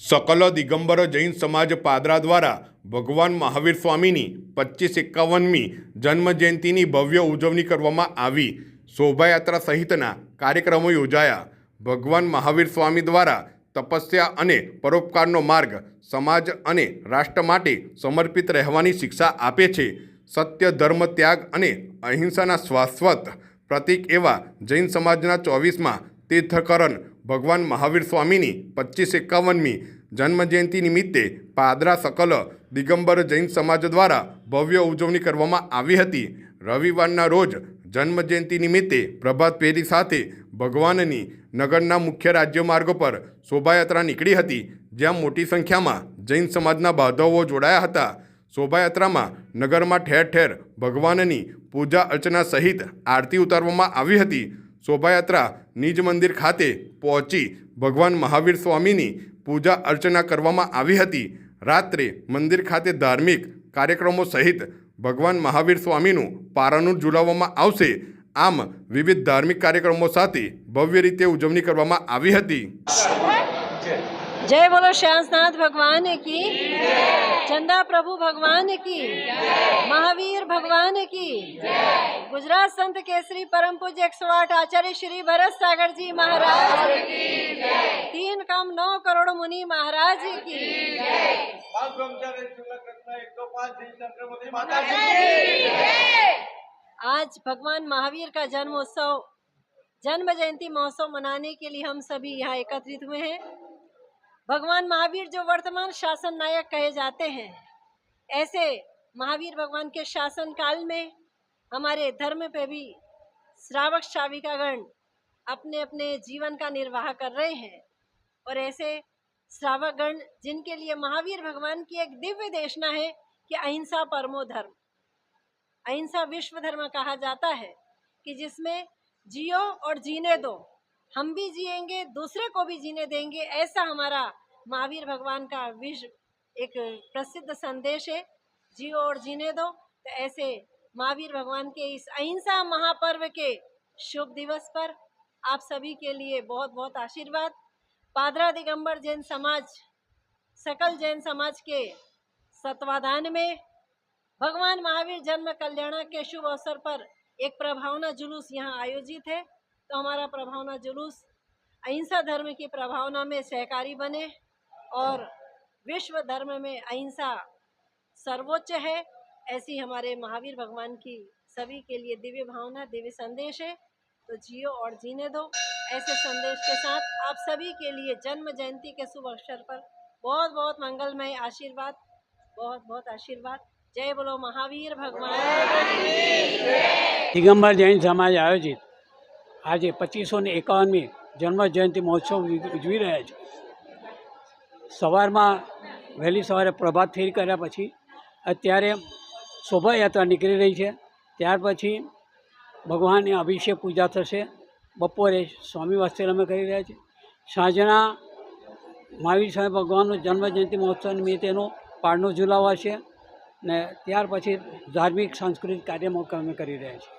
सकल दिगंबर जैन समाज पादरा द्वारा भगवान महावीर स्वामीनी 2551મી जन्म जयंतीनी भव्य उजवणी करवामां आवी। शोभायात्रा सहितना कार्यक्रमों योजाया। भगवान महावीर स्वामी द्वारा तपस्या अने परोपकारनो मार्ग समाज अने राष्ट्र माटे समर्पित रहेवानी शिक्षा आपे छे। सत्य, धर्म, त्याग अने अहिंसाना शाश्वत प्रतीक एवा जैन समाजना 24मा तीर्थकरण भगवान महावीर स्वामीनी 2551મી जन्मजयंती निमित्ते पादरा सकल दिगंबर जैन समाज द्वारा भव्य उजवणी करवामां आवी हती। रविवारना रोज जन्मजयंती निमित्ते प्रभात फेरी साथे भगवाननी नगरना मुख्य राज्यमार्ग पर शोभायात्रा निकળી હતી, જ્યાં मोटी संख्यामां जैन समाजना बांधवो जोડાયા હતા। शोभायात्रामां नगरमा ठेर ठेर भगवाननी पूजा अर्चना सहित आरती उतारवामां आवी हती। शोभायात्रा निज मंदिर खाते पहोंची भगवान महावीर स्वामीनी पूजा अर्चना करवामां आवी हती। रात्रे मंदिर खाते धार्मिक कार्यक्रमों सहित भगवान महावीर स्वामीनुं पारणुं झूलाववामां आवशे। आम विविध धार्मिक कार्यक्रमों साथे भव्य रीते उजवणी करवामां आवी हती। जय बोलो श्यामनाथ भगवान की, चंदा प्रभु भगवान की, महावीर भगवान की, गुजरात संत केसरी परम पूज्य 108 आचार्य श्री भरत सागर जी महाराज की, 3 काम 9 करोड़ मुनि महाराज की, आज भगवान महावीर का जन्मोत्सव, जन्म जयंती महोत्सव मनाने के लिए हम सभी यहाँ एकत्रित हुए हैं। भगवान महावीर जो वर्तमान शासन नायक कहे जाते हैं, ऐसे महावीर भगवान के शासन काल में हमारे धर्म पे भी श्रावक श्राविकागण अपने अपने जीवन का निर्वाह कर रहे हैं। और ऐसे श्रावकगण जिनके लिए महावीर भगवान की एक दिव्य देशना है कि अहिंसा परमो धर्म, अहिंसा विश्व धर्म कहा जाता है, कि जिसमें जियो और जीने दो, हम भी जिएंगे, दूसरे को भी जीने देंगे। ऐसा हमारा महावीर भगवान का विश्व एक प्रसिद्ध संदेश है, जियो और जीने दो। तो ऐसे महावीर भगवान के इस अहिंसा महापर्व के शुभ दिवस पर आप सभी के लिए बहुत बहुत आशीर्वाद। पादरा दिगंबर जैन समाज, सकल जैन समाज के तत्वाधान में भगवान महावीर जन्म कल्याण के शुभ अवसर पर एक प्रभावना जुलूस यहाँ आयोजित है। तो हमारा प्रभावना जुलूस अहिंसा धर्म की प्रभावना में सहकारी बने और विश्व धर्म में अहिंसा सर्वोच्च है, ऐसी हमारे महावीर भगवान की सभी के लिए दिव्य भावना, दिव्य संदेश है। तो जियो और जीने दो, ऐसे संदेश के साथ आप सभी के लिए जन्म जयंती के शुभ अवसर पर बहुत बहुत मंगलमय आशीर्वाद, बहुत बहुत आशीर्वाद। जय बोलो महावीर भगवान। दिगंबर जैन समाज आयोजित आज 2551મી जन्म जयंती महोत्सव उजवी રહ્યા છે। સવારમાં વહેલી સવારે પ્રભાત ફેરી કર્યા પછી અત્યારે શોભાયાત્રા નીકળી રહી છે। ત્યાર પછી ભગવાનની અભિષેક પૂજા થશે। બપોરે સ્વામી વાસ્તેરામે કરી રહ્યા છે। સાંજના મહાવીર સ્વામી ભગવાનનો જન્મ જયંતિ મહોત્સવ નિમિત્તેનો પારણો ઝુલાવાશે ને ત્યાર પછી ધાર્મિક સાંસ્કૃતિક કાર્યક્રમો કરી રહ્યા છે।